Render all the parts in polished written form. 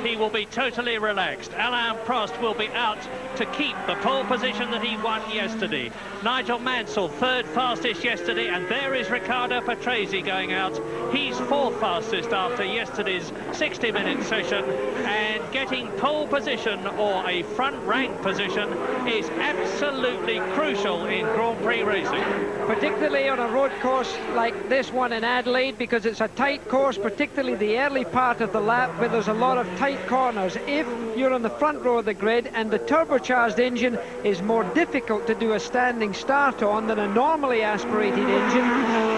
he will be totally relaxed. Alain Prost will be out to keep the pole position that he won yesterday. Nigel Mansell, third fastest yesterday, and there is Riccardo Patrese going out. He's fourth fastest after yesterday's 60-minute session, and getting pole position or a front rank position is absolutely crucial in Grand Prix racing. Particularly on a road course like this one in Adelaide, because it's a tight course, particularly the early part of the lap where there's a lot of tight corners. If you're on the front row of the grid and the turbocharged engine is more difficult to do a standing start on than a normally aspirated engine,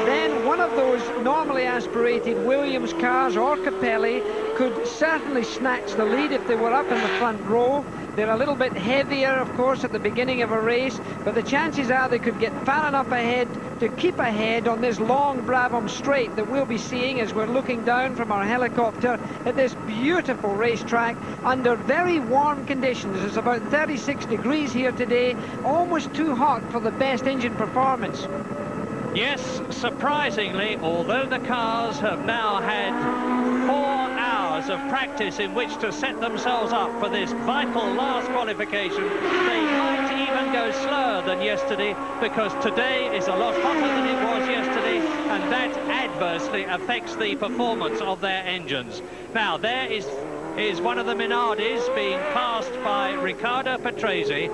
then one of those normally aspirated Williams cars or Capelli could certainly snatch the lead if they were up in the front row. They're a little bit heavier, of course, at the beginning of a race, but the chances are they could get far enough ahead to keep ahead on this long Brabham straight that we'll be seeing as we're looking down from our helicopter at this beautiful racetrack under very warm conditions. It's about 36 degrees here today, almost too hot for the best engine performance. Yes, surprisingly, although the cars have now had 4 hours of practice in which to set themselves up for this vital last qualification, they might even go slower than yesterday, because today is a lot hotter than it was yesterday, and that adversely affects the performance of their engines. Now, there is one of the Minardis being passed by Riccardo Patrese.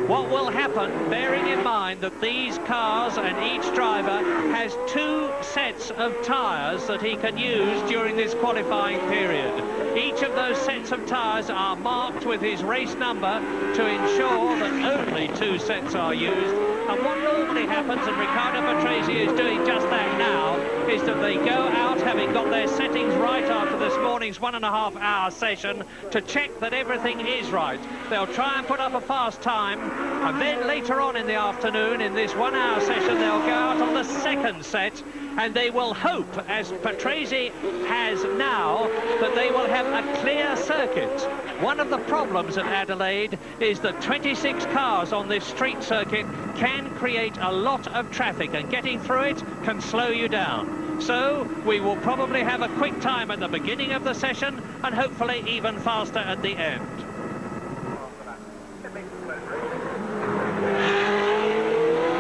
What will happen, bearing in mind that these cars and each driver has 2 sets of tyres that he can use during this qualifying period. Each of those sets of tyres are marked with his race number to ensure that only 2 sets are used. And what normally happens, and Riccardo Patrese is doing just that now, is that they go out having got their settings right after this morning's 1.5 hour session to check that everything is right. They'll try and put up a fast time, and then later on in the afternoon, in this 1 hour session, they'll go out on the second set, and they will hope, as Patrese has now, that they will have a clear circuit. One of the problems at Adelaide is that 26 cars on this street circuit can create a lot of traffic, and getting through it can slow you down. So we will probably have a quick time at the beginning of the session, and hopefully even faster at the end.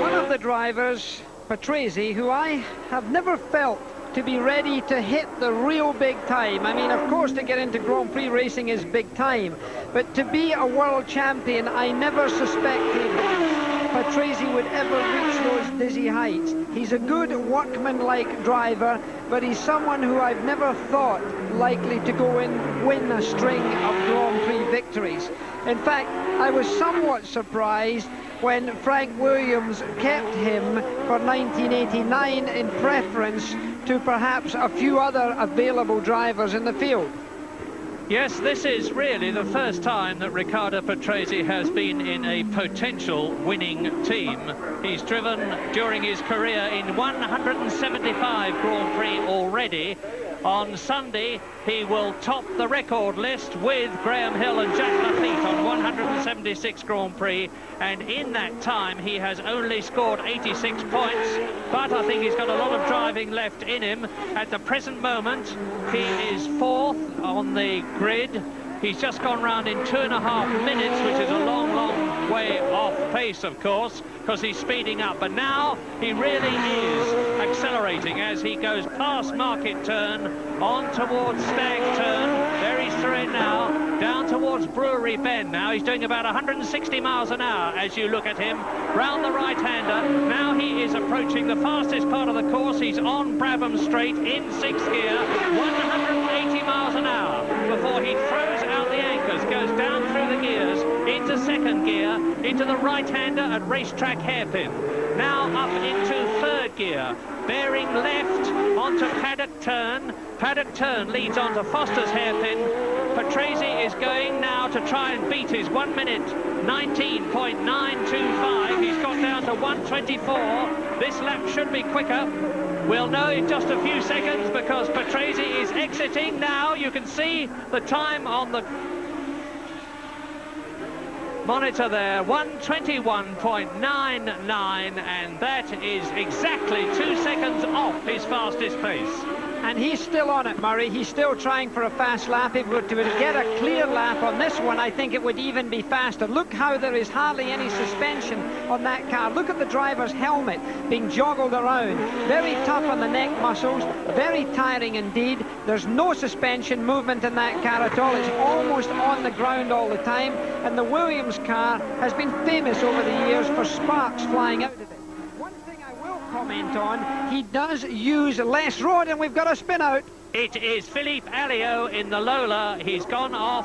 One of the drivers, Patrese, who I have never felt to be ready to hit the real big time. I mean, of course, to get into Grand Prix racing is big time, but to be a world champion, I never suspected Patrese would ever reach those dizzy heights. He's a good workman-like driver, but he's someone who I've never thought likely to go and win a string of Grand Prix victories. In fact, I was somewhat surprised when Frank Williams kept him for 1989 in preference to perhaps a few other available drivers in the field. Yes, this is really the first time that Riccardo Patrese has been in a potential winning team. He's driven during his career in 175 Grand Prix already. On Sunday, he will top the record list with Graham Hill and Jacques Lafitte on 176 Grand Prix, and in that time he has only scored 86 points, but I think he's got a lot of driving left in him. At the present moment, he is 4th on the grid. He's just gone round in 2.5 minutes, which is a long, long way off pace, of course, because he's speeding up. But now he really is accelerating as he goes past Market Turn, on towards Stag Turn. There he's through it now, down towards Brewery Bend. Now he's doing about 160 miles an hour as you look at him, round the right-hander. Now he is approaching the fastest part of the course. He's on Brabham Straight in 6th gear, 180 miles an hour before he throws out the anchors, goes down through the gears, into 2nd gear, into the right-hander at Racetrack Hairpin. Now up into 3rd gear, bearing left onto Paddock Turn. Paddock Turn leads onto Foster's Hairpin. Patrese is going now to try and beat his 1 minute 19.925. He's got down to 124. This lap should be quicker. We'll know in just a few seconds, because Patrese is exiting now. You can see the time on the monitor there, 121.99, and that is exactly 2 seconds off his fastest pace. And he's still on it, Murray. He's still trying for a fast lap. If we were to get a clear lap on this one, I think it would even be faster. Look how there is hardly any suspension on that car. Look at the driver's helmet being joggled around. Very tough on the neck muscles, very tiring indeed. There's no suspension movement in that car at all. It's almost on the ground all the time. And the Williams car has been famous over the years for sparks flying out of it. Comment on, he does use less road, and we've got a spin out. It is Philippe Alliot in the Lola. He's gone off.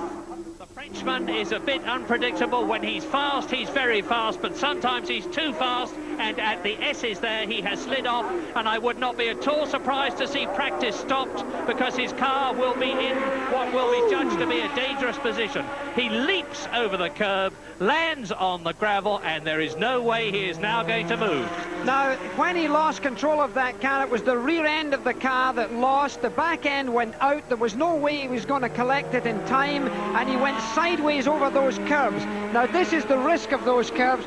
The Frenchman is a bit unpredictable. When he's fast, he's very fast, but sometimes he's too fast, and at the S's there, he has slid off, and I would not be at all surprised to see practice stopped, because his car will be in what will be judged to be a dangerous position. He leaps over the curb, lands on the gravel, and there is no way he is now going to move. Now, when he lost control of that car, it was the rear end of the car that lost. The back end went out. There was no way he was going to collect it in time, and he went sideways over those curves. Now, this is the risk of those curves.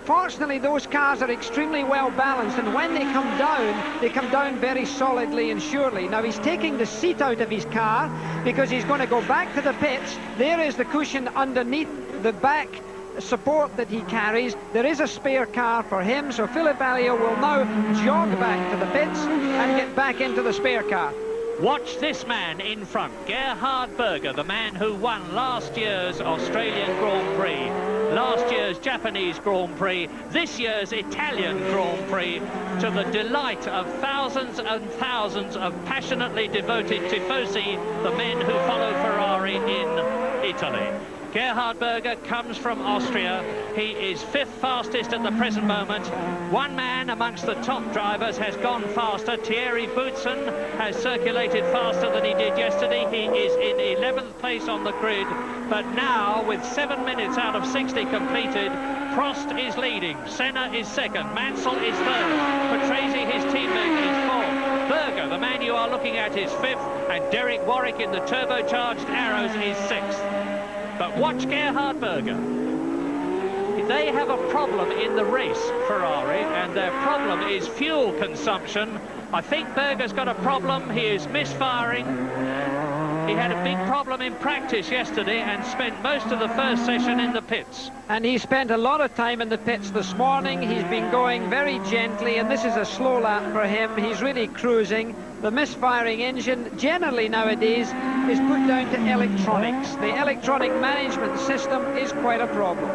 Fortunately, those cars are extremely well balanced, and when they come down very solidly and surely. Now, he's taking the seat out of his car because he's going to go back to the pits. There is the cushion underneath the back support that he carries. There is a spare car for him, so Philippe Alliot will now jog back to the pits and get back into the spare car. Watch this man in front, Gerhard Berger, the man who won last year's Australian Grand Prix, last year's Japanese Grand Prix, this year's Italian Grand Prix, to the delight of thousands and thousands of passionately devoted tifosi, the men who follow Ferrari in Italy. Gerhard Berger comes from Austria. He is fifth fastest at the present moment. One man amongst the top drivers has gone faster. Thierry Boutsen has circulated faster than he did yesterday. He is in 11th place on the grid. But now, with 7 minutes out of 60 completed, Prost is leading. Senna is second. Mansell is third. Patrese, his teammate, is fourth. Berger, the man you are looking at, is fifth. And Derek Warwick in the turbocharged Arrows is sixth. But watch Gerhard Berger. They have a problem in the race, Ferrari, and their problem is fuel consumption. I think Berger's got a problem. He is misfiring. He had a big problem in practice yesterday and spent most of the first session in the pits. And he spent a lot of time in the pits this morning. He's been going very gently, and this is a slow lap for him. He's really cruising. The misfiring engine generally nowadays is put down to electronics. The electronic management system is quite a problem.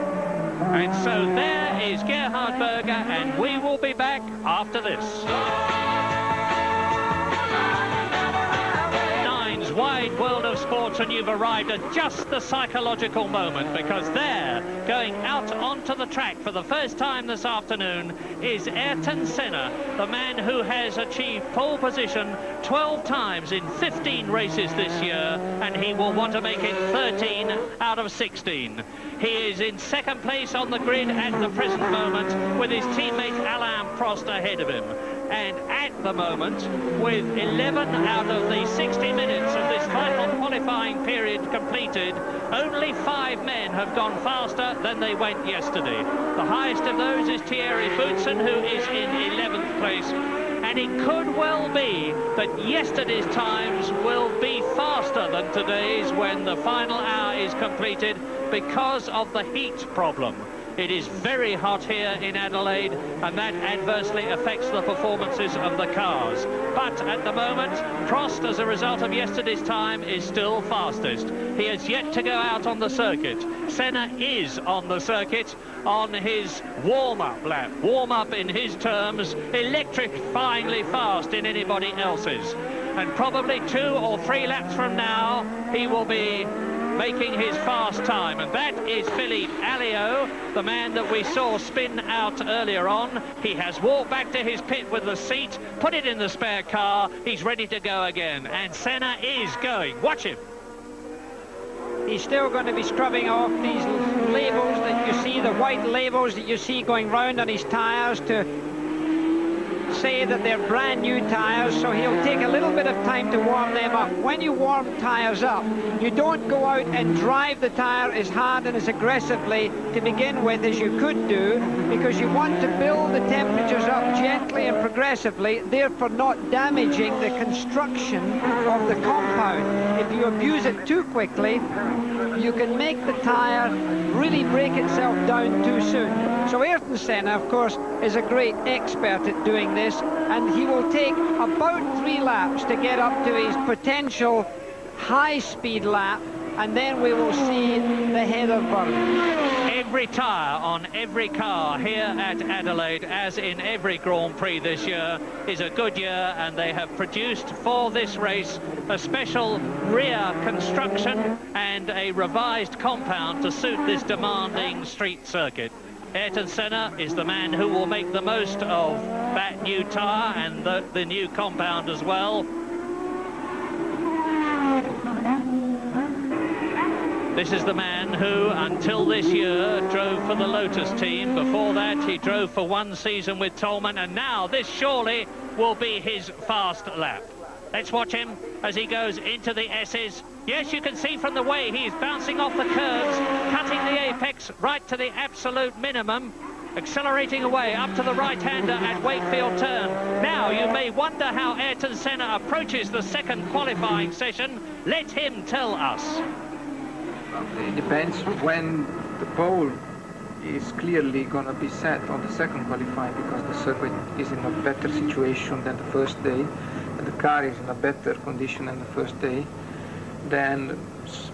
And so there is Gerhard Berger, and we will be back after this. Wide world of sports, and you've arrived at just the psychological moment, because there, going out onto the track for the first time this afternoon, is Ayrton Senna, the man who has achieved pole position 12 times in 15 races this year, and he will want to make it 13 out of 16. He is in second place on the grid at the present moment, with his teammate Alain Prost ahead of him. And at the moment, with 11 out of the 60 minutes of this final qualifying period completed, only 5 men have gone faster than they went yesterday. The highest of those is Thierry Boutsen, who is in 11th place. And it could well be that yesterday's times will be faster than today's when the final hour is completed, because of the heat problem. It is very hot here in Adelaide, and that adversely affects the performances of the cars. But at the moment, Prost, as a result of yesterday's time, is still fastest. He has yet to go out on the circuit. Senna is on the circuit on his warm-up lap. Warm-up in his terms, electrifyingly fast in anybody else's. And probably 2 or 3 laps from now, he will be making his fast time, and that is Philippe Alliot, the man that we saw spin out earlier on. He has walked back to his pit with the seat, put it in the spare car. He's ready to go again, and Senna is going. Watch him. He's still going to be scrubbing off these labels that you see, the white labels that you see going round on his tyres, to say that they're brand new tyres, so he'll take a little bit of time to warm them up. When you warm tyres up, you don't go out and drive the tyre as hard and as aggressively to begin with as you could do, because you want to build the temperatures up gently and progressively, therefore not damaging the construction of the compound. If you abuse it too quickly, you can make the tyre really break itself down too soon. So Ayrton Senna, of course, is a great expert at doing this, and he will take about 3 laps to get up to his potential high-speed lap, and then we will see the header burn. Every tyre on every car here at Adelaide, as in every Grand Prix this year, is a good year, and they have produced for this race a special rear construction and a revised compound to suit this demanding street circuit. Ayrton Senna is the man who will make the most of that new tyre and the new compound as well. This is the man who, until this year, drove for the Lotus team. Before that, he drove for 1 season with Tolman, and now this surely will be his fast lap. Let's watch him as he goes into the S's. Yes, you can see from the way he's bouncing off the curves, cutting the apex right to the absolute minimum, accelerating away up to the right-hander at Wakefield Turn. Now, you may wonder how Ayrton Senna approaches the second qualifying session. Let him tell us. It depends when the pole is clearly going to be set on the second qualifying, because the circuit is in a better situation than the first day, and the car is in a better condition than the first day. Then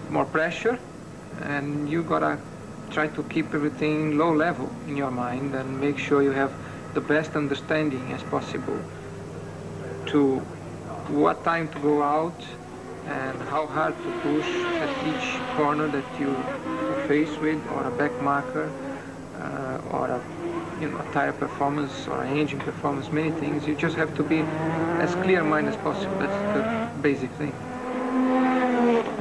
more pressure, and you got to try to keep everything low level in your mind and make sure you have the best understanding as possible to what time to go out and how hard to push at each corner that you face with, or a back marker, or a tire performance or an engine performance, many things. You just have to be as clear-minded as possible. That's the basic thing.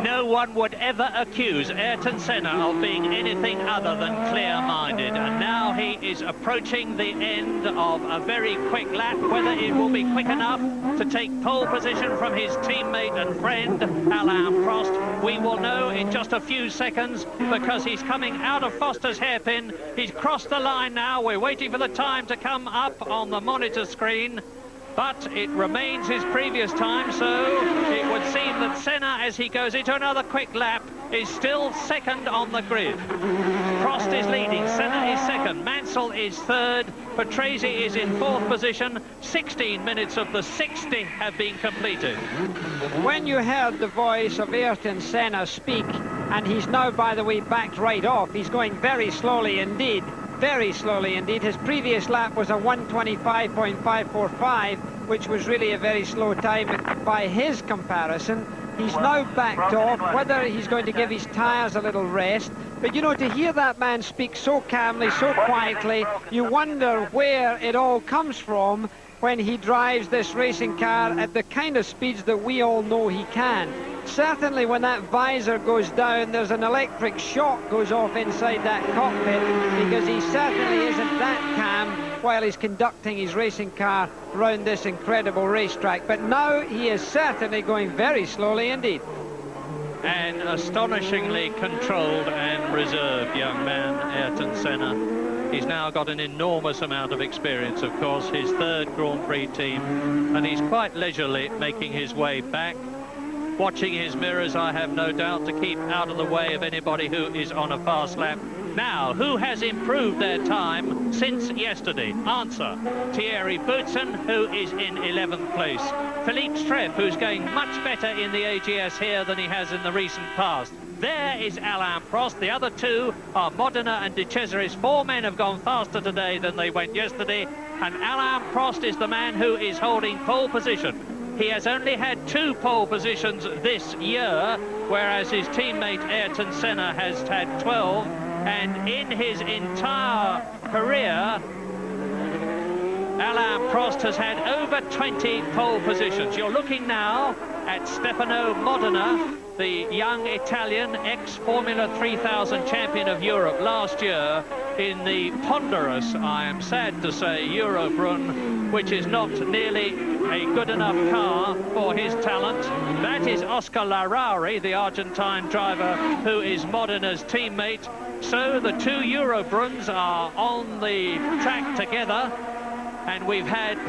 No one would ever accuse Ayrton Senna of being anything other than clear-minded, and now he is approaching the end of a very quick lap. Whether it will be quick enough to take pole position from his teammate and friend Alain Prost, we will know in just a few seconds, because he's coming out of Foster's hairpin. He's crossed the line now. We're waiting for the time to come up on the monitor screen, but it remains his previous time, so it would seem that Senna, as he goes into another quick lap, is still second on the grid. Prost is leading, Senna is second, Mansell is third, Patrese is in 4th position. 16 minutes of the 60 have been completed. When you heard the voice of Ayrton Senna speak, and he's now, by the way, backed right off, he's going very slowly indeed. Very slowly indeed. His previous lap was a 1:25.545, which was really a very slow time by his comparison. He's now backed off, whether he's going to give his tyres a little rest. But, you know, to hear that man speak so calmly, so quietly, you wonder where it all comes from when he drives this racing car at the kind of speeds that we all know he can. Certainly when that visor goes down, there's an electric shock goes off inside that cockpit, because he certainly isn't that calm while he's conducting his racing car round this incredible racetrack. But now he is certainly going very slowly indeed. An astonishingly controlled and reserved young man, Ayrton Senna. He's now got an enormous amount of experience, of course, his 3rd Grand Prix team, and he's quite leisurely making his way back, watching his mirrors, I have no doubt, to keep out of the way of anybody who is on a fast lap. Now, who has improved their time since yesterday? Answer: Thierry Boutsen, who is in 11th place. Philippe Streff, who's going much better in the AGS here than he has in the recent past. There is Alain Prost. The other two are Modena and De Cesaris. 4 men have gone faster today than they went yesterday, and Alain Prost is the man who is holding pole position. He has only had 2 pole positions this year, whereas his teammate Ayrton Senna has had 12, and in his entire career, Alain Prost has had over 20 pole positions. You're looking now at Stefano Modena, the young Italian ex-Formula 3000 champion of Europe last year in the ponderous, I am sad to say, Eurobrunn which is not nearly a good enough car for his talent. That is Oscar Larrauri, the Argentine driver, who is Modina's teammate. So the two Eurobruns are on the track together, and we've had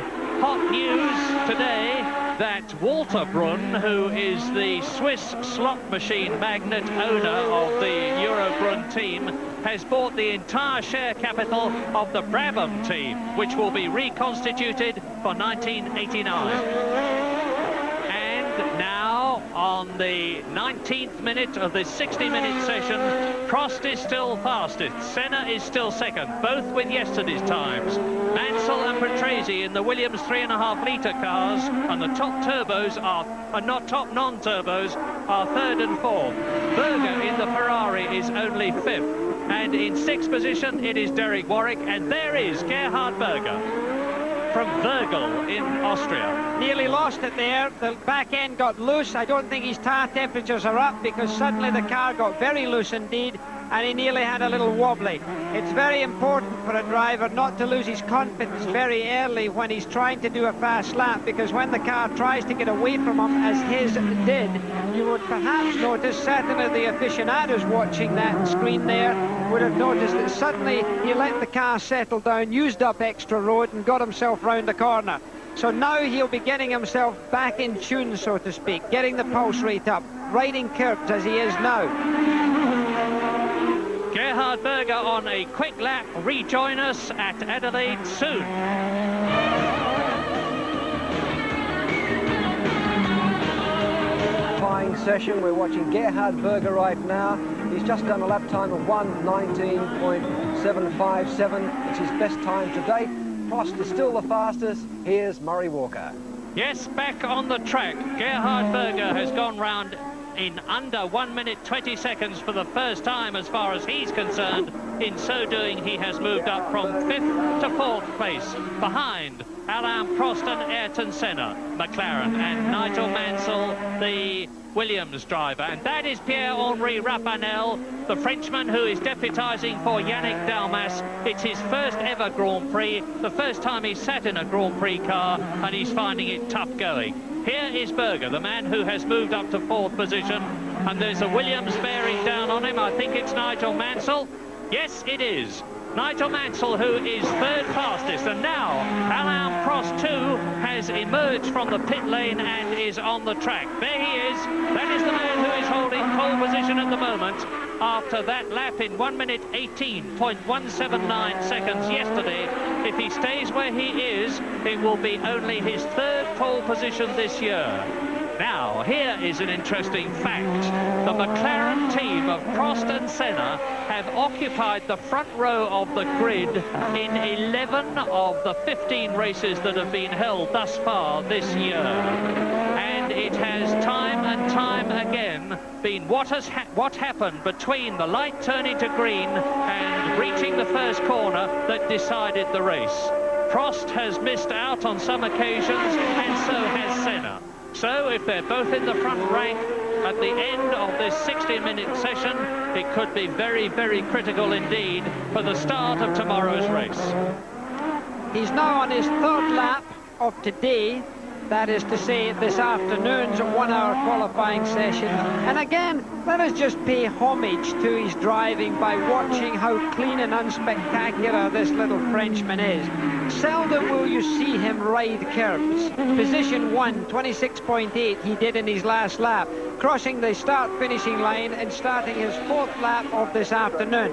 hot news today that Walter Brunn, who is the Swiss slot machine magnate owner of the Eurobrunn team, has bought the entire share capital of the Brabham team, which will be reconstituted for 1989. Now, on the 19th minute of this 60-minute session, Prost is still fastest, Senna is still second, both with yesterday's times. Mansell and Patrese in the Williams 3.5-litre cars, and the top turbos are not top non-turbos, are third and fourth. Berger in the Ferrari is only fifth, and in sixth position it is Derek Warwick, and there is Gerhard Berger from Virgil in Austria. Nearly lost it there. The back end got loose. I don't think his tire temperatures are up, because suddenly the car got very loose indeed, and he nearly had a little wobbly. It's very important for a driver not to lose his confidence very early when he's trying to do a fast lap, because when the car tries to get away from him, as his did, you would perhaps notice, certainly the aficionados watching that screen there would have noticed that suddenly he let the car settle down, used up extra road, and got himself round the corner. So now he'll be getting himself back in tune, so to speak, getting the pulse rate up, riding curbs as he is now. Gerhard Berger on a quick lap. Rejoin us at Adelaide soon. Qualifying session. We're watching Gerhard Berger right now. He's just done a lap time of 1:19.757. It's his best time to date. Prost is still the fastest. Here's Murray Walker. Yes, back on the track. Gerhard Berger has gone round in under 1 minute 20 seconds for the first time as far as he's concerned. In so doing, he has moved up from 5th to 4th place, behind Alain Prost and Ayrton Senna, McLaren, and Nigel Mansell, the Williams driver. And that is Pierre-Henri Raphanel, the Frenchman who is deputising for Yannick Dalmas. It's his first ever Grand Prix, the first time he's sat in a Grand Prix car, and he's finding it tough going. Here is Berger, the man who has moved up to 4th position, and there's a Williams bearing down on him. I think it's Nigel Mansell. Yes, it is. Nigel Mansell, who is third fastest, and now Alain Prost too has emerged from the pit lane and is on the track. There he is. That is the man who is holding pole position at the moment after that lap in 1 minute 18.179 seconds yesterday. If he stays where he is, it will be only his third pole position this year. Now, here is an interesting fact. The McLaren team of Prost and Senna have occupied the front row of the grid in 11 of the 15 races that have been held thus far this year. And it has time and time again been what happened between the light turning to green and reaching the first corner that decided the race. Prost has missed out on some occasions, and so has Senna. So if they're both in the front rank at the end of this 60-minute session, it could be very, very critical indeed for the start of tomorrow's race. He's now on his third lap of today, that is to say this afternoon's 1-hour qualifying session. And again, let us just pay homage to his driving by watching how clean and unspectacular this little Frenchman is. Seldom will you see him ride curbs. Position 1, 26.8 he did in his last lap, crossing the start-finishing line and starting his 4th lap of this afternoon.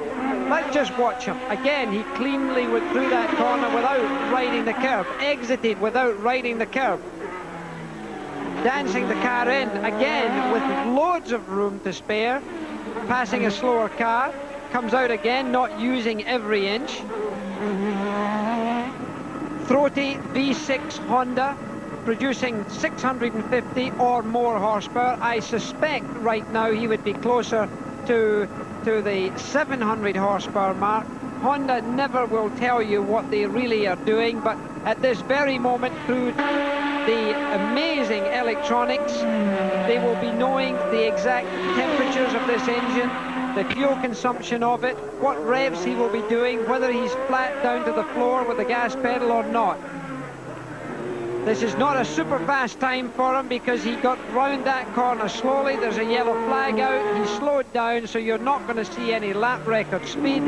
Let's just watch him. Again, he cleanly went through that corner without riding the curb, exited without riding the curb, dancing the car in again with loads of room to spare, passing a slower car, comes out again not using every inch. Throaty V6 Honda, producing 650 or more horsepower. I suspect right now he would be closer to the 700 horsepower mark. Honda never will tell you what they really are doing, but at this very moment, through the amazing electronics, they will be knowing the exact temperatures of this engine, the fuel consumption of it, what revs he will be doing, whether he's flat down to the floor with the gas pedal or not. This is not a super fast time for him because he got round that corner slowly. There's a yellow flag out. He slowed down, so you're not going to see any lap record speed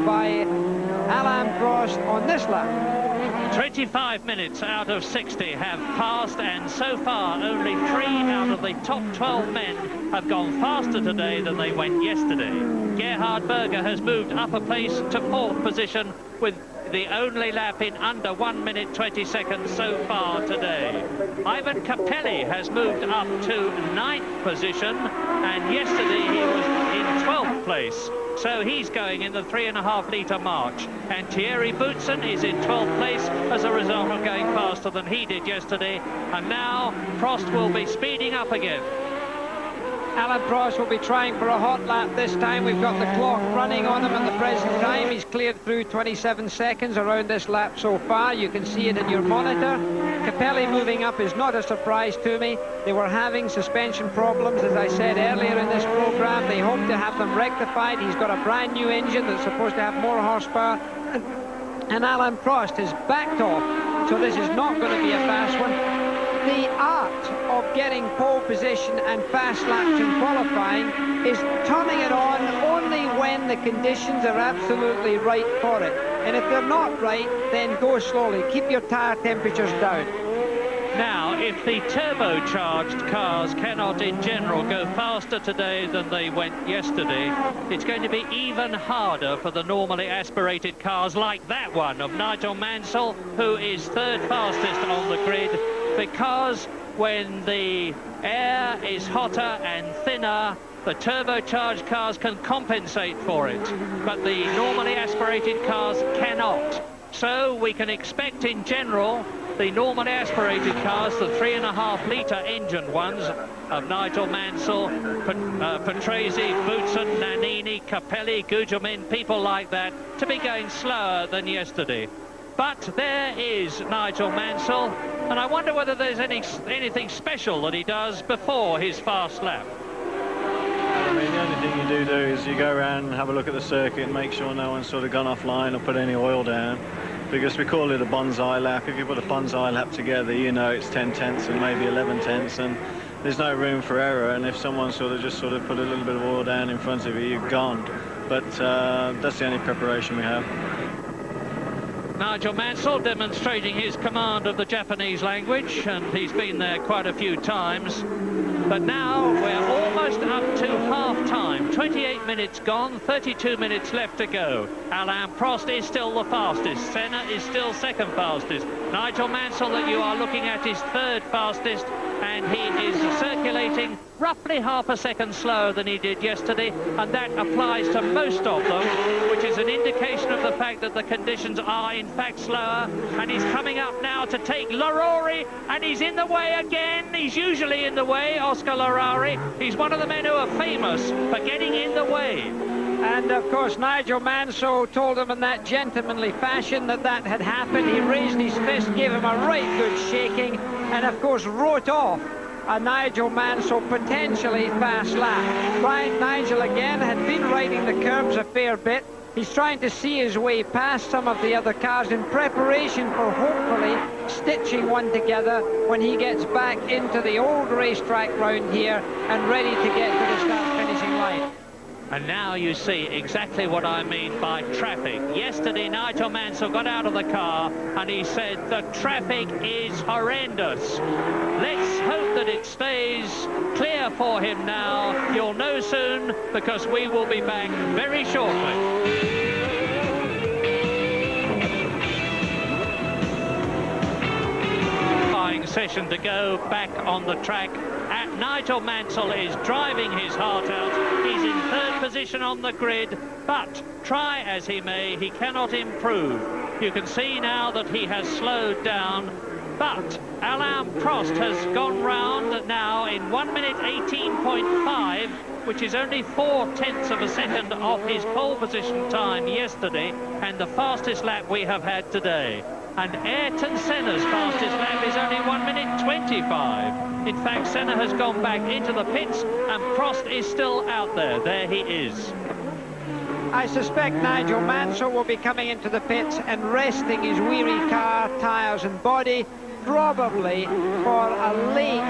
by Alain Prost on this lap. 25 minutes out of 60 have passed, and so far only 3 out of the top 12 men have gone faster today than they went yesterday. Gerhard Berger has moved up a place to 4th position with the only lap in under 1 minute 20 seconds so far today. Ivan Capelli has moved up to 9th position, and yesterday he was in 12th place. So he's going in the 3.5 litre march. And Thierry Boutsen is in 12th place as a result of going faster than he did yesterday. And now Prost will be speeding up again. Alain Prost will be trying for a hot lap this time. We've got the clock running on him at the present time. He's cleared through 27 seconds around this lap so far. You can see it in your monitor. Capelli moving up is not a surprise to me. They were having suspension problems, as I said earlier in this program. They hope to have them rectified. He's got a brand new engine that's supposed to have more horsepower. And Alain Prost has backed off, so this is not going to be a fast one. The art of getting pole position and fast laps in qualifying is turning it on only when the conditions are absolutely right for it. And if they're not right, then go slowly. Keep your tyre temperatures down. Now, if the turbocharged cars cannot in general go faster today than they went yesterday, it's going to be even harder for the normally aspirated cars like that one of Nigel Mansell, who is 3rd fastest on the grid, because when the air is hotter and thinner, the turbocharged cars can compensate for it, but the normally aspirated cars cannot. So we can expect in general the normally aspirated cars, the 3.5 litre engine ones of Nigel Mansell, Patrese, Boutsen, Nannini, Capelli, Gugelmin, people like that, to be going slower than yesterday. But there is Nigel Mansell, and I wonder whether there's anything special that he does before his fast lap. I mean, the only thing you do is you go around and have a look at the circuit and make sure no one's sort of gone offline or put any oil down, because we call it a bonsai lap. If you put a bonsai lap together, you know it's 10 tenths and maybe 11 tenths, and there's no room for error. And if someone sort of put a little bit of oil down in front of you, you're gone. But that's the only preparation we have. Nigel Mansell demonstrating his command of the Japanese language, and he's been there quite a few times. But now we're almost up to half-time. 28 minutes gone, 32 minutes left to go. Alain Prost is still the fastest. Senna is still 2nd fastest. Nigel Mansell, that you are looking at, is 3rd fastest, and he is circulating roughly half a second slower than he did yesterday, and that applies to most of them, which is an indication of the fact that the conditions are in fact slower. And he's coming up now to take Larori, and he's in the way again. He's usually in the way, Oscar Larori. He's one of the men who are famous for getting in the way. And of course Nigel Mansell told him in that gentlemanly fashion that that had happened. He raised his fist, gave him a right good shaking, and of course wrote off a Nigel Mansell potentially fast lap. Nigel again had been riding the curbs a fair bit. He's trying to see his way past some of the other cars in preparation for hopefully stitching one together when he gets back into the old racetrack round here and ready to get to the start-finishing line. And now you see exactly what I mean by traffic. Yesterday, Nigel Mansell got out of the car and he said, the traffic is horrendous. Let's hope that it stays clear for him now. You'll know soon, because we will be back very shortly. Session to go back on the track. Nigel Mansell is driving his heart out. He's in 3rd position on the grid, but try as he may, he cannot improve. You can see now that he has slowed down, but Alain Prost has gone round now in 1 minute 18.5, which is only 4/10ths of a second off his pole position time yesterday, and the fastest lap we have had today. And Ayrton Senna's fastest lap is only 1 minute 25. In fact, Senna has gone back into the pits, and Prost is still out there. There he is. I suspect Nigel Mansell will be coming into the pits and resting his weary car, tyres and body probably for a late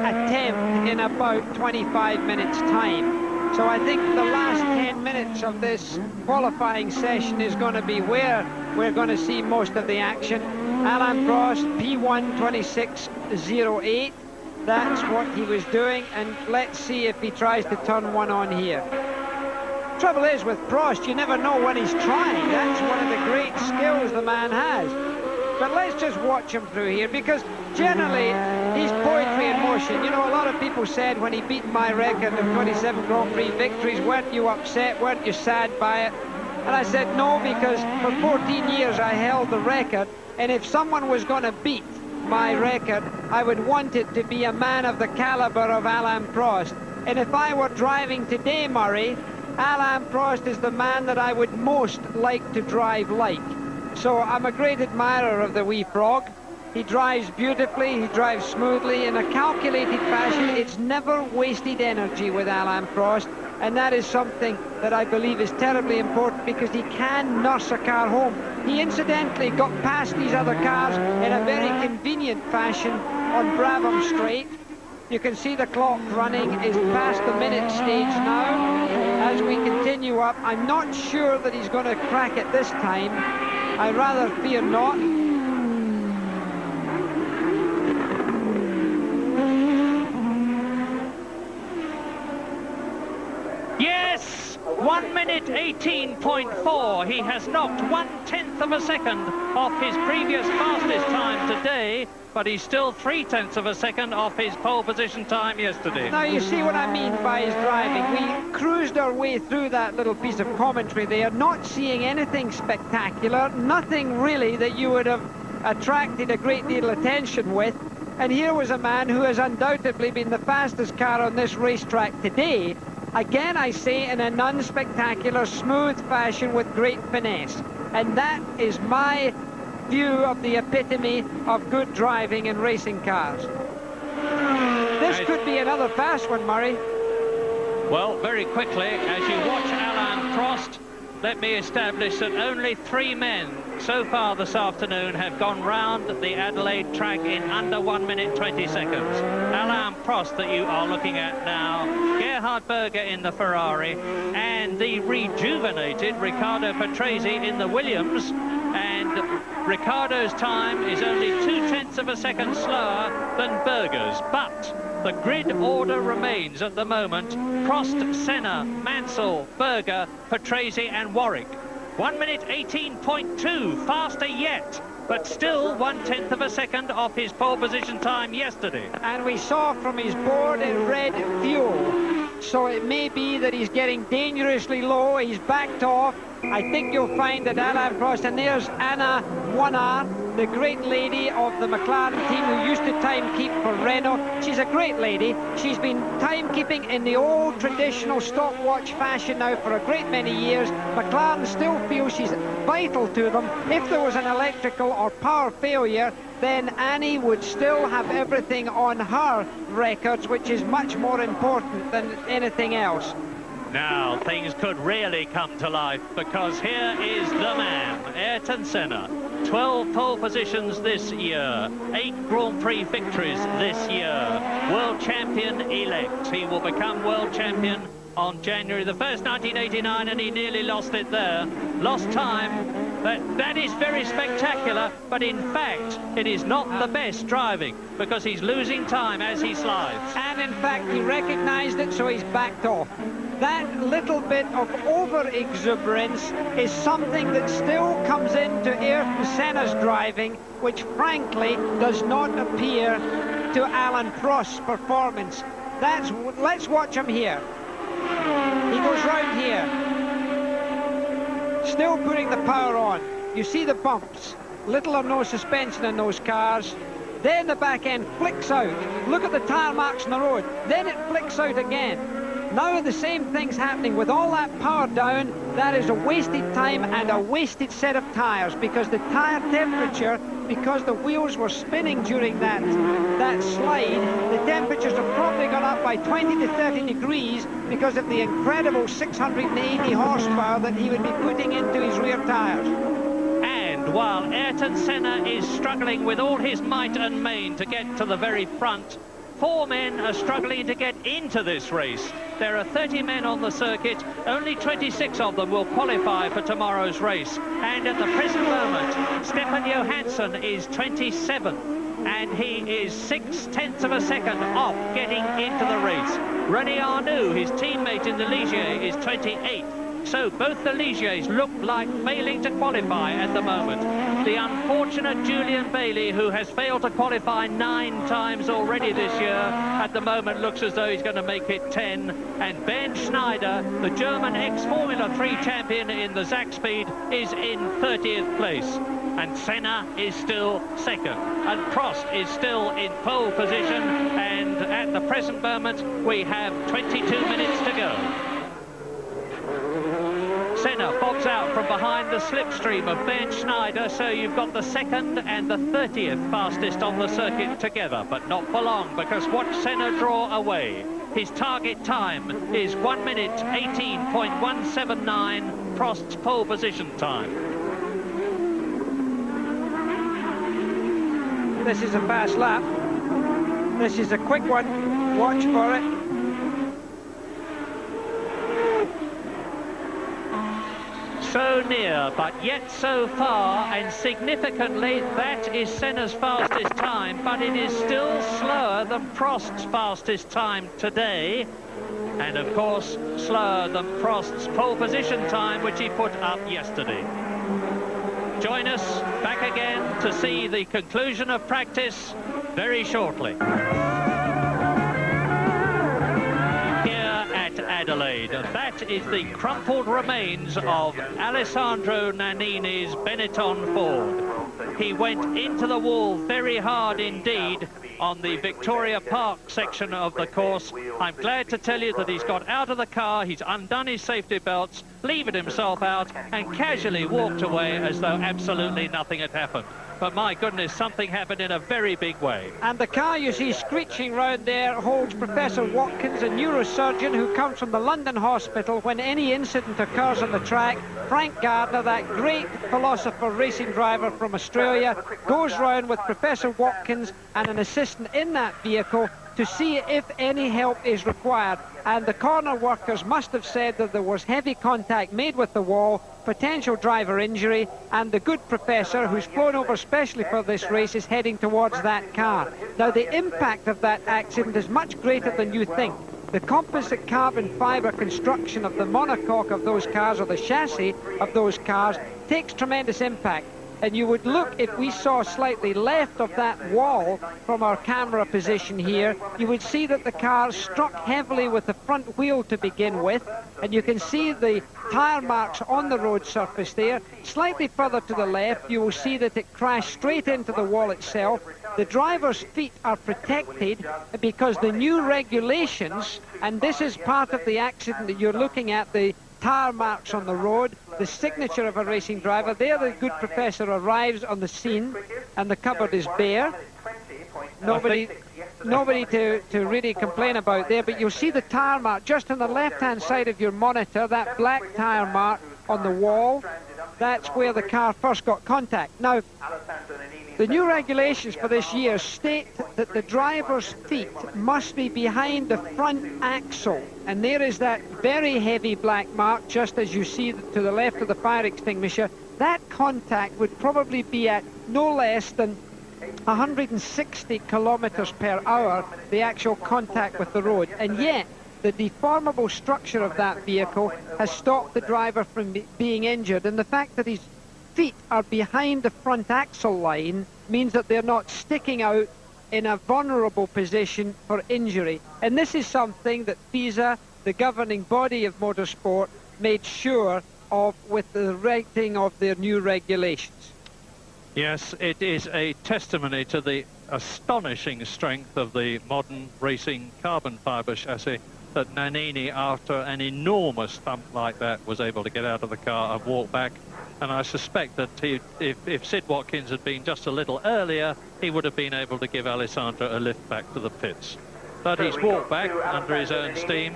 attempt in about 25 minutes time. So I think the last 10 minutes of this qualifying session is going to be where we're going to see most of the action. Alain Prost, P1 26.08. That's what he was doing, and let's see if he tries to turn one on here. Trouble is with Prost, you never know when he's trying. That's one of the great skills the man has. But let's just watch him through here, because generally he's poetry in motion. You know, a lot of people said when he beat my record of 27 Grand Prix victories, weren't you upset, weren't you sad by it? And I said no, because for 14 years I held the record, and if someone was going to beat my record, I would want it to be a man of the caliber of Alain Prost. And if I were driving today, Murray, Alain Prost is the man that I would most like to drive like. So I'm a great admirer of the wee frog. He drives beautifully, he drives smoothly, in a calculated fashion. It's never wasted energy with Alain Prost, and that is something that I believe is terribly important, because he can nurse a car home. He incidentally got past these other cars in a very convenient fashion on Brabham Straight. You can see the clock running is past the minute stage now. As we continue up, I'm not sure that he's going to crack it this time. I rather fear not. Yes! 1 minute 18.4. He has knocked 1/10 of a second off his previous fastest time today, but he's still 3/10 of a second off his pole position time yesterday. Now you see what I mean by his driving. We cruised our way through that little piece of commentary there, not seeing anything spectacular, nothing really that you would have attracted a great deal of attention with. And here was a man who has undoubtedly been the fastest car on this racetrack today. Again, I say, in a non-spectacular, smooth fashion with great finesse. And that is my view of the epitome of good driving in racing cars. This could be another fast one, Murray. Well, very quickly, as you watch Alain Prost, let me establish that only 3 men so far this afternoon have gone round the Adelaide track in under 1 minute 20 seconds. Alain Prost that you are looking at now, Gerhard Berger in the Ferrari, and the rejuvenated Riccardo Patrese in the Williams, and Riccardo's time is only 2/10 of a second slower than Berger's, but the grid order remains at the moment: Prost, Senna, Mansell, Berger, Patrese and Warwick. 1 minute 18.2, faster yet, but still 1/10 of a second off his pole position time yesterday. And we saw from his board it read fuel, so it may be that he's getting dangerously low. He's backed off. I think you'll find that Alain Prost, and there's Anna Warner, the great lady of the McLaren team who used to timekeep for Renault. She's a great lady. She's been timekeeping in the old traditional stopwatch fashion now for a great many years. McLaren still feels she's vital to them. If there was an electrical or power failure, then Annie would still have everything on her records, which is much more important than anything else. Now things could really come to life, because here is the man, Ayrton Senna. 12 pole positions this year, 8 Grand Prix victories this year, world champion elect. He will become world champion on January the 1st, 1989, and he nearly lost it there. Lost time. That is very spectacular, but in fact it is not the best driving, because he's losing time as he slides. And in fact he recognized it, so he's backed off. That little bit of over-exuberance is something that still comes into Ayrton Senna's driving, which frankly does not appear to Alain Prost's performance. Let's watch him here. He goes round here, still putting the power on. You see the bumps, little or no suspension in those cars. Then the back end flicks out. Look at the tire marks on the road. Then it flicks out again. Now the same thing's happening with all that power down. That is a wasted time and a wasted set of tires, because the tire temperature, because the wheels were spinning during that slide, the temperatures have probably gone up by 20 to 30 degrees because of the incredible 680 horsepower that he would be putting into his rear tires. And And while Ayrton Senna is struggling with all his might and main to get to the very front, 4 men are struggling to get into this race. There are 30 men on the circuit. Only 26 of them will qualify for tomorrow's race. And at the present moment, Stefan Johansson is 27. And he is 0.6 of a second off getting into the race. René Arnoux, his teammate in the Ligier, is 28. So both the Ligiers look like failing to qualify at the moment. The unfortunate Julian Bailey, who has failed to qualify 9 times already this year, at the moment looks as though he's going to make it 10. And Ben Schneider, the German ex-Formula 3 champion in the Zach Speed, is in 30th place. And Senna is still second. And Prost is still in pole position. And at the present moment, we have 22 minutes to go. Senna bobs out from behind the slipstream of Ben Schneider, so you've got the 2nd and the 30th fastest on the circuit together, but not for long, because watch Senna draw away. His target time is 1 minute 18.179, Prost's pole position time. This is a fast lap. This is a quick one. Watch for it. So near, but yet so far, and significantly, that is Senna's fastest time, but it is still slower than Prost's fastest time today, and of course, slower than Prost's pole position time, which he put up yesterday. Join us back again to see the conclusion of practice very shortly. Adelaide. That is the crumpled remains of Alessandro Nannini's Benetton Ford. He went into the wall very hard indeed on the Victoria Park section of the course. I'm glad to tell you that he's got out of the car, he's undone his safety belts, levered himself out, and casually walked away as though absolutely nothing had happened. But my goodness, something happened in a very big way. And the car you see screeching round there holds Professor Watkins, a neurosurgeon who comes from the London hospital when any incident occurs on the track. Frank Gardner, that great philosopher racing driver from Australia, goes round with Professor Watkins and an assistant in that vehicle to see if any help is required. And the corner workers must have said that there was heavy contact made with the wall, potential driver injury, and the good professor, who's flown over specially for this race, is heading towards that car. Now, the impact of that accident is much greater than you think. The composite carbon fibre construction of the monocoque of those cars, or the chassis of those cars, takes tremendous impact. And you would look, if we saw slightly left of that wall from our camera position here, you would see that the car struck heavily with the front wheel to begin with, and you can see the tyre marks on the road surface there. Slightly further to the left, you will see that it crashed straight into the wall itself. The driver's feet are protected because the new regulations, and this is part of the accident that you're looking at, the tyre marks on the road, the signature of a racing driver. There the good professor arrives on the scene and the cupboard is bare. Nobody to really complain about there, but you'll see the tyre mark just on the left-hand side of your monitor, that black tyre mark on the wall. That's where the car first got contact. Now, the new regulations for this year state that the driver's feet must be behind the front axle, and there is that very heavy black mark just as you see to the left of the fire extinguisher. That contact would probably be at no less than 160 kilometers per hour, the actual contact with the road, and yet the deformable structure of that vehicle has stopped the driver from being injured, and the fact that his feet are behind the front axle line means that they're not sticking out in a vulnerable position for injury. And this is something that FISA, the governing body of motorsport, made sure of with the writing of their new regulations. Yes, it is a testimony to the astonishing strength of the modern racing carbon fibre chassis that Nannini, after an enormous thump like that, was able to get out of the car and walk back. And I suspect that if Sid Watkins had been just a little earlier, he would have been able to give Alessandro a lift back to the pits. but he's walked back under his own steam,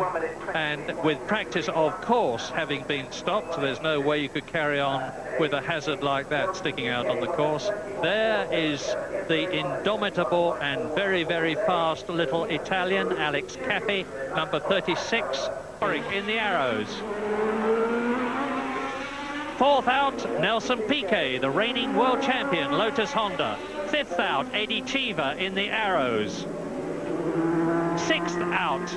and with practice, of course, having been stopped, there's no way you could carry on with a hazard like that sticking out on the course. There is the indomitable and very, very fast little Italian, Alex Caffey, number 36, in the arrows. Fourth out, Nelson Piquet, the reigning world champion, Lotus Honda. Fifth out, Eddie Cheever in the arrows. Sixth out,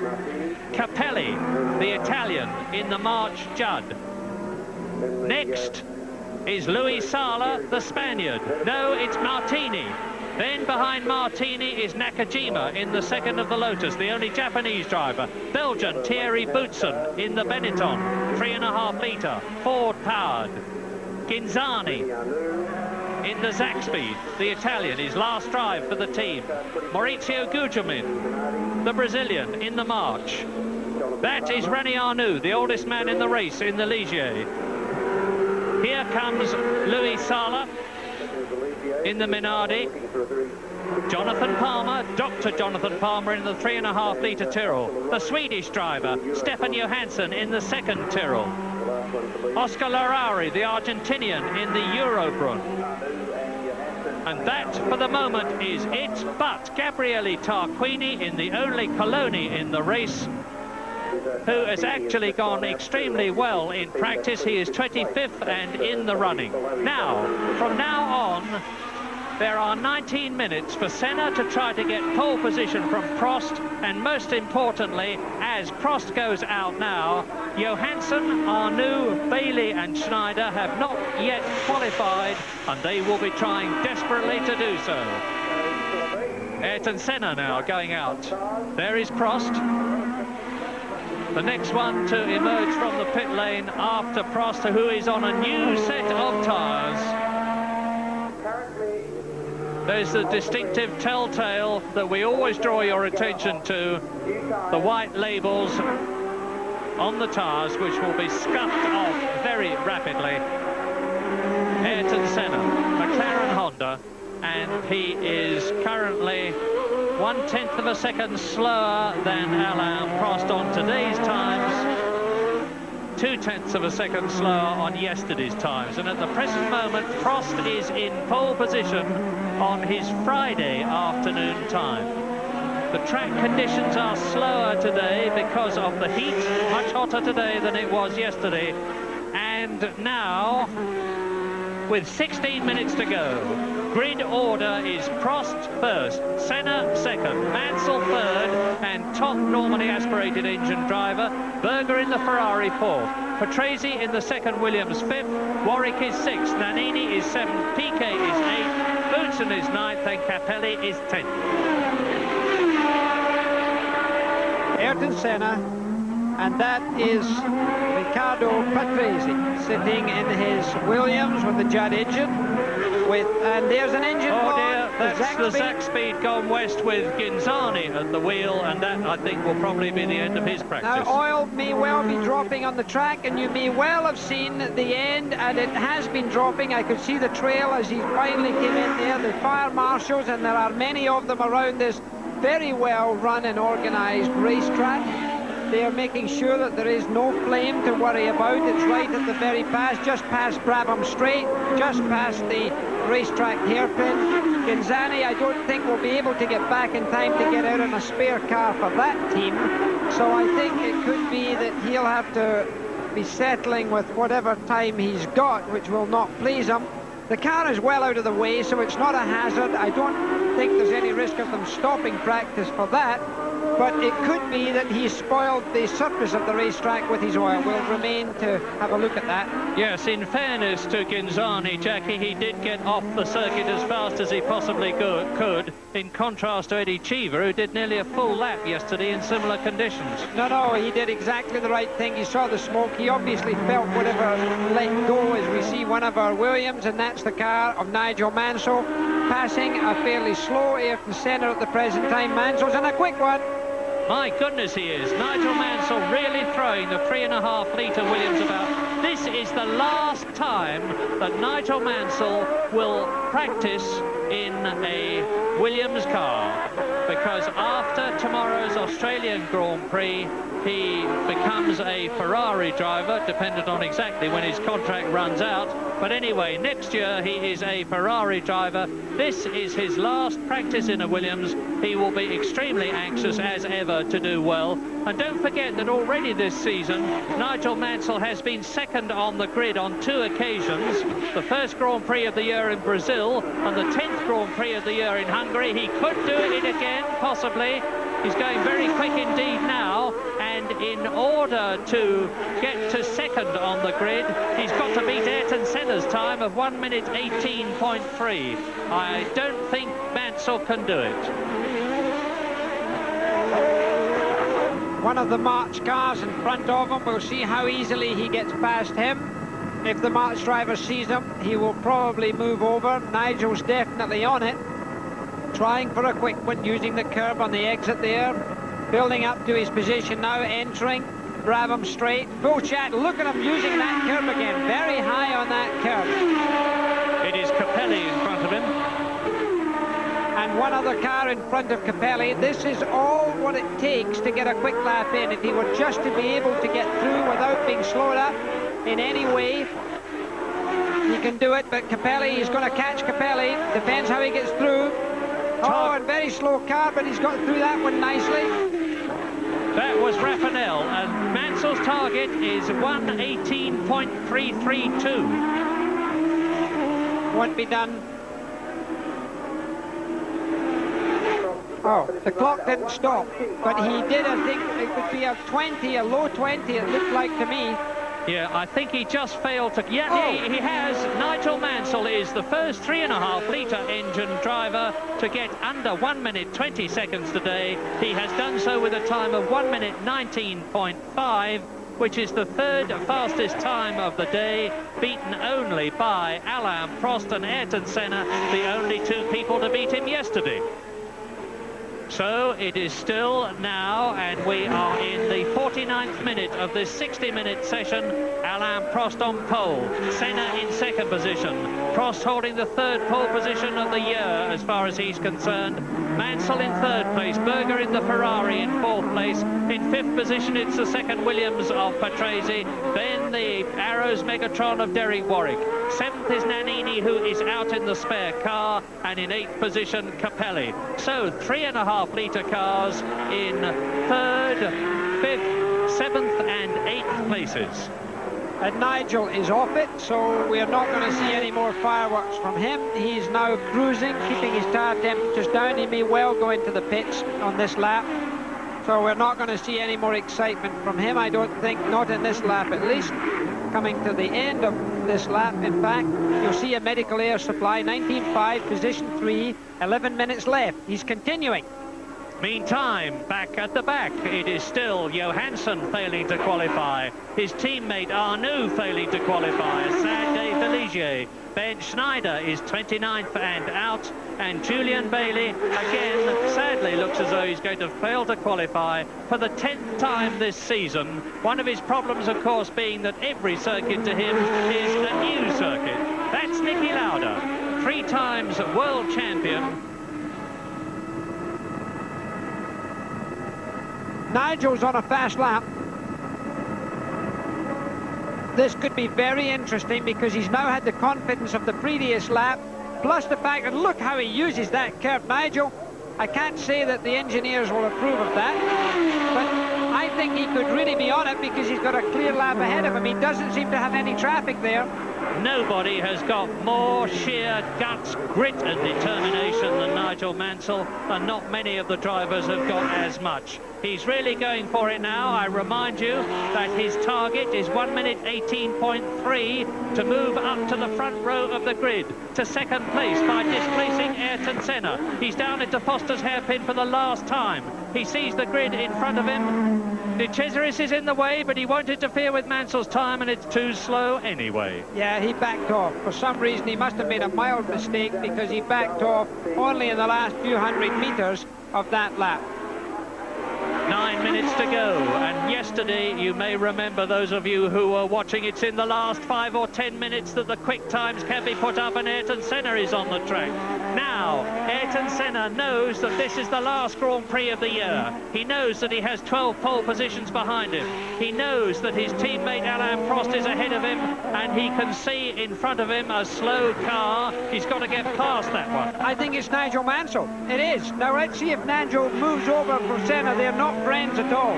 Capelli, the Italian, in the March Judd. Next is Luis Sala, the Spaniard. No, it's Martini. Then behind Martini is Nakajima in the second of the Lotus, the only Japanese driver. Belgian Thierry Boutsen in the Benetton, 3.5 litre, Ford-powered. Ginzani in the Zaxby, the Italian, his last drive for the team. Maurizio Gugelmin, the Brazilian, in the March. That is René Arnoux, the oldest man in the race, in the Ligier. Here comes Luis Sala in the Minardi. Jonathan Palmer, Dr. Jonathan Palmer in the 3.5 litre Tyrrell. The Swedish driver, Stefan Johansson in the second Tyrrell. Oscar Larrauri, the Argentinian, in the Eurobrunn. And that, for the moment, is it. But Gabriele Tarquini in the only Coloni in the race, who has actually gone extremely well in practice. He is 25th and in the running. Now, from now on, there are 19 minutes for Senna to try to get pole position from Prost, and most importantly, as Prost goes out now, Johansson, Arnoux, Bailey and Schneider have not yet qualified, and they will be trying desperately to do so. Ayrton Senna now going out. There is Prost. The next one to emerge from the pit lane after Prost, who is on a new set of tyres. There's the distinctive telltale that we always draw your attention to, the white labels on the tyres, which will be scuffed off very rapidly. Ayrton Senna, McLaren Honda, and he is currently 1/10 of a second slower than Alain Prost on today's times, 2/10 of a second slower on yesterday's times, and at the present moment Prost is in pole position on his Friday afternoon time. The track conditions are slower today because of the heat, much hotter today than it was yesterday. And now, with 16 minutes to go, grid order is Prost first, Senna second, Mansell third, and top normally aspirated engine driver, Berger in the Ferrari fourth, Patrese in the second Williams fifth, Warwick is sixth, Nannini is seventh, Piquet is eighth, Boutsen is ninth, and Capelli is 10th. Ayrton Senna, and that is Riccardo Patrese sitting in his Williams with the Judd engine. And there's an engine dear, that's the Zaxby gone west with Ginzani at the wheel, and that I think will probably be the end of his practice. Now oil may well be dropping on the track, and you may well have seen the end, and it has been dropping. I could see the trail as he finally came in there, the fire marshals, and there are many of them around this very well run and organised racetrack. They are making sure that there is no flame to worry about. It's right at the very pass, just past Brabham Straight, just past the racetrack hairpin. Ginzani, I don't think will be able to get back in time to get out in a spare car for that team. So I think it could be that he'll have to be settling with whatever time he's got, which will not please him. The car is well out of the way, so it's not a hazard. I don't think there's any risk of them stopping practice for that. But it could be that he spoiled the surface of the racetrack with his oil. We'll remain to have a look at that. Yes, in fairness to Ginzani, Jackie, he did get off the circuit as fast as he possibly could, in contrast to Eddie Cheever, who did nearly a full lap yesterday in similar conditions. No, he did exactly the right thing. He saw the smoke. He obviously felt whatever let go as we see one of our Williams, and that's the car of Nigel Mansell, passing a fairly slow Ayrton Senna at the present time. Mansell's in a quick one. My goodness, he is. Nigel Mansell really throwing the 3.5 litre Williams about. This is the last time that Nigel Mansell will practice in a Williams car. because after tomorrow's Australian Grand Prix, he becomes a Ferrari driver, dependent on exactly when his contract runs out. But anyway, next year he is a Ferrari driver. This is his last practice in a Williams. He will be extremely anxious as ever to do well. And don't forget that already this season, Nigel Mansell has been second on the grid on 2 occasions. The first Grand Prix of the year in Brazil and the 10th Grand Prix of the year in Hungary. He could do it again, possibly. He's going very quick indeed now, and in order to get to second on the grid, he's got to beat Ayrton Senna's time of 1 minute 18.3. I don't think Mansell can do it. One of the March cars in front of him. We'll see how easily he gets past him. If the March driver sees him, he will probably move over. Nigel's definitely on it. Trying for a quick one, using the curb on the exit there. Building up to his position now, entering. Brabham straight. Full chat. Look at him using that curb again. Very high on that curb. It is Capelli in front of him. And one other car in front of Capelli. This is all what it takes to get a quick lap in. If he were just to be able to get through without being slowed up in any way, he can do it. But Capelli is going to catch Capelli. Depends how he gets through. Oh, and very slow car, but he's got through that one nicely. That was Raffanel, and Mansell's target is 1:18.332. Won't be done. Oh, the clock didn't stop, but he did, I think, it would be a 20, a low 20, it looked like to me. Yeah, I think he just failed to... Yeah, oh. he has. Nigel Mansell is the first 3.5-litre engine driver to get under 1 minute 20 seconds today. He has done so with a time of 1 minute 19.5, which is the 3rd fastest time of the day, beaten only by Alain Prost and Ayrton Senna, the only 2 people to beat him yesterday. So it is still now, and we are in the 49th minute of this 60-minute session. Alain Prost on pole, Senna in second position, Prost holding the 3rd pole position of the year as far as he's concerned. Mansell in 3rd place, Berger in the Ferrari in 4th place. In 5th position, it's the 2nd Williams of Patrese, then the Arrows Megatron of Derek Warwick. 7th is Nannini, who is out in the spare car, and in 8th position, Capelli. So 3.5-litre cars in 3rd, 5th, 7th and 8th places. And Nigel is off it, so we're not going to see any more fireworks from him. He's now cruising, keeping his tire temperatures down. He may well go into the pits on this lap. So we're not going to see any more excitement from him, I don't think, not in this lap at least. Coming to the end of this lap, in fact, you'll see a medical air supply, 19.5, position 3, 11 minutes left. He's continuing. Meantime, back at the back, it is still Johansson failing to qualify. His teammate Arnoux failing to qualify. A sad day for Ligier. Ben Schneider is 29th and out, and Julian Bailey again sadly looks as though he's going to fail to qualify for the 10th time this season. One of his problems, of course, being that every circuit to him is a new circuit. That's Niki Lauda, 3 times world champion. Nigel's on a fast lap. This could be very interesting because he's now had the confidence of the previous lap, plus the fact that look how he uses that curve. Nigel, I can't say that the engineers will approve of that, but I think he could really be on it because he's got a clear lap ahead of him. He doesn't seem to have any traffic there. Nobody has got more sheer guts, grit and determination than Nigel Mansell, and not many of the drivers have got as much. He's really going for it now. I remind you that his target is 1 minute 18.3 to move up to the front row of the grid, to second place by displacing Ayrton Senna. He's down into Foster's hairpin for the last time. He sees the grid in front of him. De Cesaris is in the way, but he won't interfere with Mansell's time, and it's too slow anyway. Yeah, he backed off. For some reason, he must have made a mild mistake because he backed off only in the last few hundred meters of that lap. 9 9 minutes to go, and yesterday, you may remember, those of you who were watching, it's in the last 5 or 10 minutes that the quick times can be put up, and Ayrton Senna is on the track. Now, Ayrton Senna knows that this is the last Grand Prix of the year. He knows that he has 12 pole positions behind him. He knows that his teammate Alain Prost is ahead of him, and he can see in front of him a slow car. He's got to get past that one. I think it's Nigel Mansell. It is. Now let's see if Nigel moves over for Senna. They're not friends at all.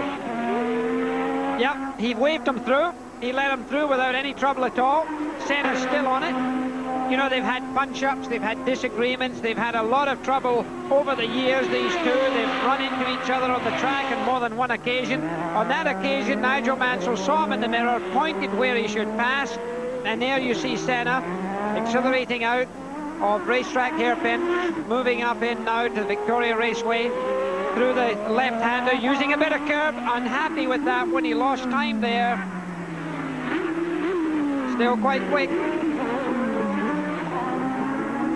Yep, he waved him through. He let him through without any trouble at all. Senna's still on it. You know, they've had punch-ups, they've had disagreements, they've had a lot of trouble over the years, these two. They've run into each other on the track on more than one occasion. On that occasion, Nigel Mansell saw him in the mirror, pointed where he should pass, and there you see Senna accelerating out of racetrack hairpin, moving up in now to Victoria Raceway through the left-hander, using a bit of curb. Unhappy with that when he lost time there. Still quite quick.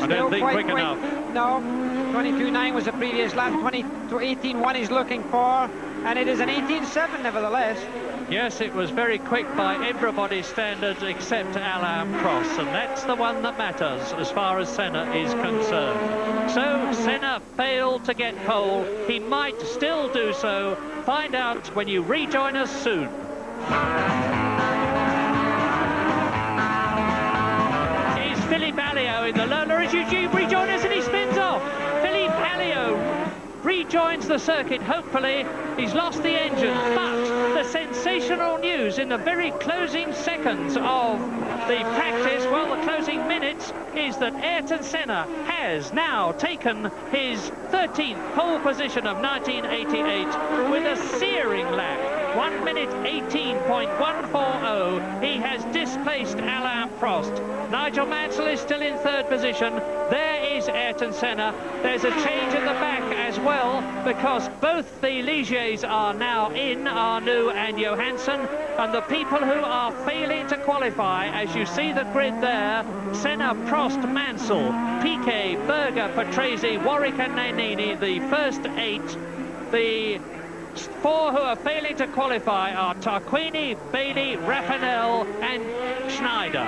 I don't think quick enough. No, 22.9 was the previous lap. 18.1 he's looking for, and it is an 18.7 nevertheless. Yes, it was very quick by everybody's standards except Alain Prost, and that's the one that matters as far as Senna is concerned. So Senna failed to get pole. He might still do so. Find out when you rejoin us soon. Philippe Alliot in the learner as you rejoin us, and he spins off. Philippe Alliot rejoins the circuit, hopefully. He's lost the engine, but the sensational news in the very closing seconds of the practice, well, the closing minutes, is that Ayrton Senna has now taken his 13th pole position of 1988 with a searing lap. 1 minute 18.140. He has displaced Alain Prost. Nigel Mansell is still in third position. There is Ayrton Senna. There's a change at the back as well, because both the Ligiers are now in, Arnoux and Johansson, and the people who are failing to qualify, as you see the grid there, Senna, Prost, Mansell, Piquet, Berger, Patrese, Warwick and Nannini, the first 8. The 4 who are failing to qualify are Tarquini, Bailey, Rapinel and Schneider.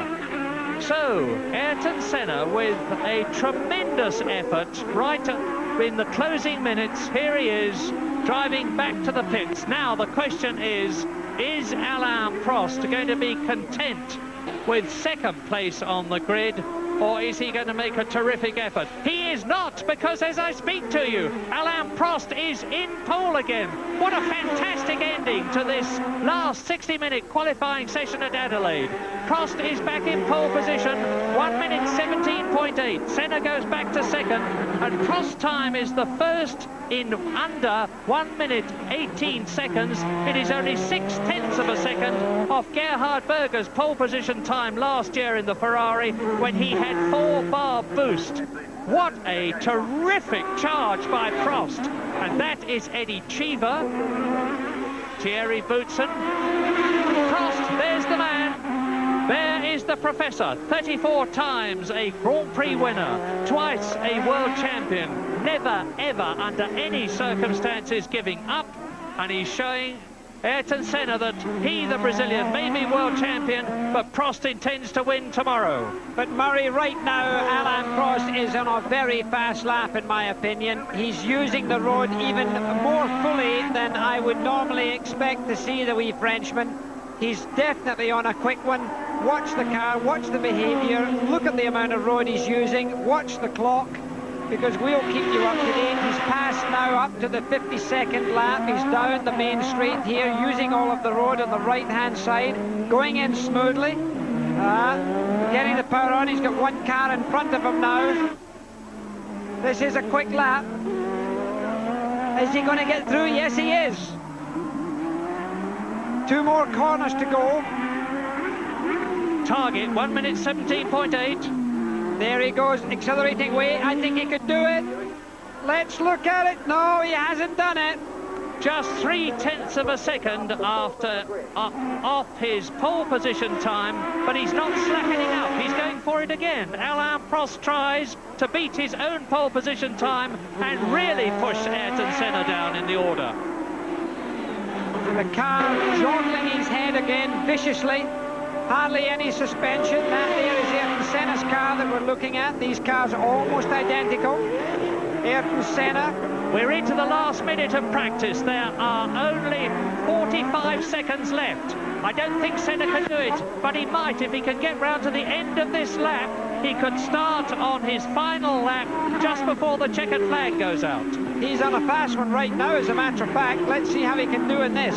So, Ayrton Senna with a tremendous effort right in the closing minutes. Here he is, driving back to the pits. Now the question is Alain Prost going to be content with second place on the grid, or is he going to make a terrific effort? He is not, because as I speak to you, Alain Prost is in pole again. What a fantastic ending to this last 60-minute qualifying session at Adelaide. Prost is back in pole position, 1 minute 17.8. Senna goes back to second, and Prost's time is the first in under 1 minute 18 seconds. It is only 0.6 of a second off Gerhard Berger's pole position time last year in the Ferrari, when he had 4-bar boost. What a terrific charge by Prost. And that is Eddie Cheever, Thierry Boutsen, Prost, there's the man. There is the professor, 34 times a Grand Prix winner, twice a world champion, never ever under any circumstances giving up, and he's showing Ayrton Senna that he, the Brazilian, may be world champion, but Prost intends to win tomorrow. But Murray, right now, Alain Prost is on a very fast lap, in my opinion. He's using the road even more fully than I would normally expect to see the wee Frenchman. He's definitely on a quick one. Watch the car, watch the behaviour, look at the amount of road he's using, watch the clock, because we'll keep you up to date. He's passed now up to the 52nd lap. He's down the main straight here, using all of the road on the right-hand side, going in smoothly, getting the power on. He's got one car in front of him now. This is a quick lap. Is he going to get through? Yes, he is. 2 more corners to go. Target 1 minute 17.8. There he goes, accelerating away. I think he could do it. Let's look at it. No, he hasn't done it. Just 0.3 of a second after off his pole position time, but he's not slackening up. He's going for it again. Alain Prost tries to beat his own pole position time and really push Ayrton Senna down in the order. And the car jostling his head again viciously. Hardly any suspension. That there is Ayrton Senna's car that we're looking at. These cars are almost identical. Ayrton Senna. We're into the last minute of practice. There are only 45 seconds left. I don't think Senna can do it, but he might if he can get round to the end of this lap. He could start on his final lap just before the checkered flag goes out. He's on a fast one right now, as a matter of fact. Let's see how he can do in this.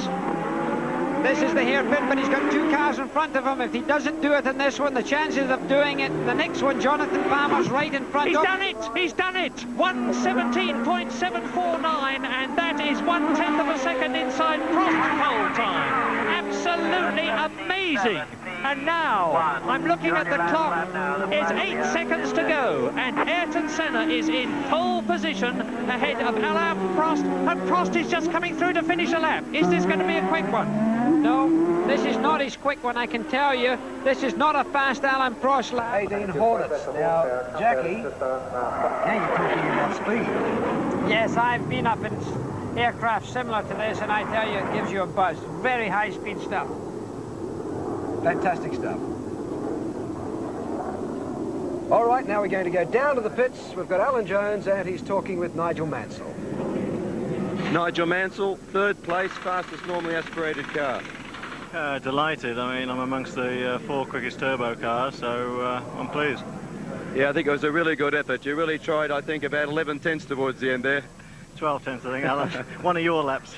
This is the hairpin, but he's got two cars in front of him. If he doesn't do it in this one, the chances of doing it the next one, Jonathan Palmer's right in front of him. He's done it! He's done it! 1:17.749, and that is 1/10 of a second inside Prost's pole time. Absolutely amazing. And now, I'm looking at the clock, it's 8 seconds to go, and Ayrton Senna is in pole position ahead of Alain Prost, and Prost is just coming through to finish a lap. Is this going to be a quick one? No, this is not his quick one, I can tell you. This is not a fast Alain Prost lap. 18 Hornets. Now, Jackie, now you're talking about speed. Yes, I've been up in aircraft similar to this, and I tell you, it gives you a buzz. Very high-speed stuff. Fantastic stuff. All right, now we're going to go down to the pits. We've got Alan Jones, and he's talking with Nigel Mansell. Nigel Mansell, third place, fastest normally aspirated car. Delighted. I mean, I'm amongst the 4 quickest turbo cars, so I'm pleased. Yeah, I think it was a really good effort. You really tried, I think, about 11 tenths towards the end there. 12 tenths, I think, Alan. One of your laps.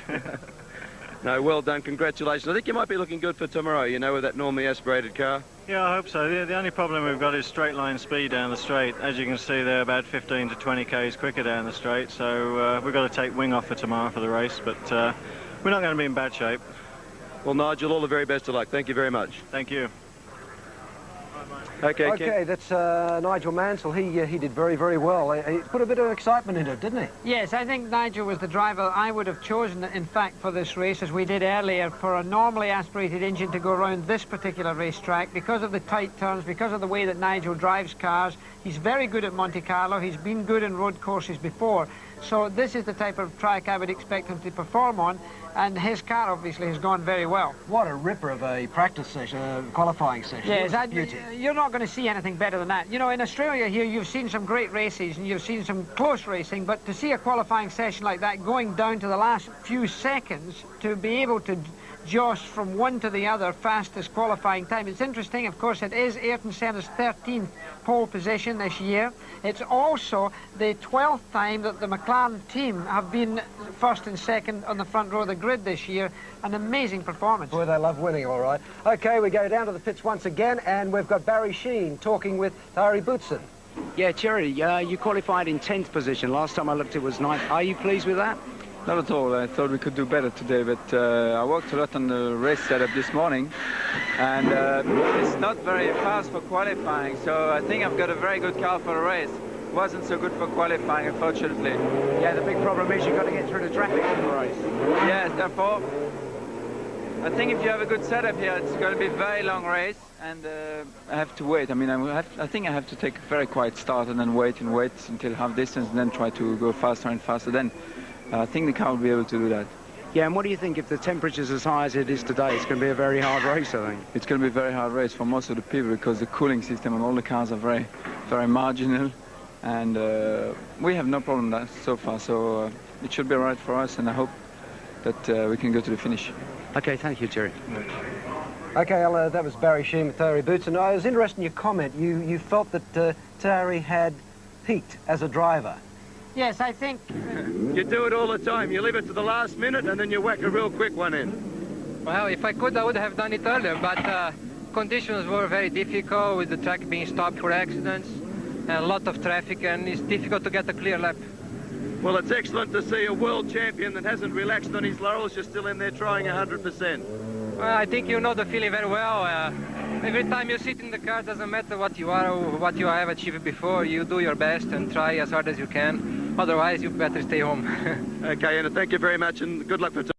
No, well done, congratulations. I think you might be looking good for tomorrow, you know, with that normally aspirated car. Yeah, I hope so. The only problem we've got is straight line speed down the straight. As you can see, they're about 15 to 20 k's quicker down the straight, so we've got to take wing off for tomorrow for the race, but we're not going to be in bad shape. Well, Nigel, all the very best of luck. Thank you very much. Thank you. Okay, Okay, that's Nigel Mansell. He did very, very well. He put a bit of excitement into it, didn't he? Yes, I think Nigel was the driver I would have chosen, in fact, for this race, as we did earlier, for a normally aspirated engine to go around this particular racetrack because of the tight turns, because of the way that Nigel drives cars. He's very good at Monte Carlo. He's been good in road courses before. So this is the type of track I would expect him to perform on, and his car obviously has gone very well. What a ripper of a practice session, a qualifying session. Yes, you're not going to see anything better than that. You know, in Australia here, you've seen some great races and you've seen some close racing, but to see a qualifying session like that going down to the last few seconds, to be able to joust from one to the other fastest qualifying time. It's interesting, of course, it is Ayrton Senna's 13th pole position this year. It's also the 12th time that the McLaren team have been first and second on the front row of the grid this year. An amazing performance. Boy, they love winning, all right. Okay, we go down to the pits once again, and we've got Barry Sheen talking with Thierry Boutsen. Yeah, Thierry, you qualified in 10th position. Last time I looked, it was 9th. Are you pleased with that? Not at all. I thought we could do better today, but I worked a lot on the race setup this morning, and it's not very fast for qualifying, so I think I've got a very good car for the race. Wasn't so good for qualifying, unfortunately. Yeah, the big problem is you've got to get through the traffic in the race. Yes, therefore, I think if you have a good setup here, it's going to be a very long race, and I have to wait. I mean, I think I have to take a very quiet start and then wait until half distance and then try to go faster and faster. Then I think the car will be able to do that. Yeah, and what do you think if the temperature's as high as it is today? It's going to be a very hard race, I think. It's going to be a very hard race for most of the people because the cooling system on all the cars are very, very marginal, and we have no problem with that so far, so it should be all right for us, and I hope that we can go to the finish. Okay, thank you, Jerry. Okay, that was Barry Sheen with Thierry Boutsen. I was interested in your comment. You felt that Thierry had peaked as a driver. Yes, I think... You do it all the time. You leave it to the last minute and then you whack a real quick one in. Well, if I could, I would have done it earlier, but conditions were very difficult with the track being stopped for accidents and a lot of traffic, and it's difficult to get a clear lap. Well, it's excellent to see a world champion that hasn't relaxed on his laurels. You're still in there trying 100%. Well, I think you know the feeling very well. Every time you sit in the car, doesn't matter what you are or what you have achieved before, you do your best and try as hard as you can. Otherwise, you better stay home. Okay, and thank you very much and good luck for today.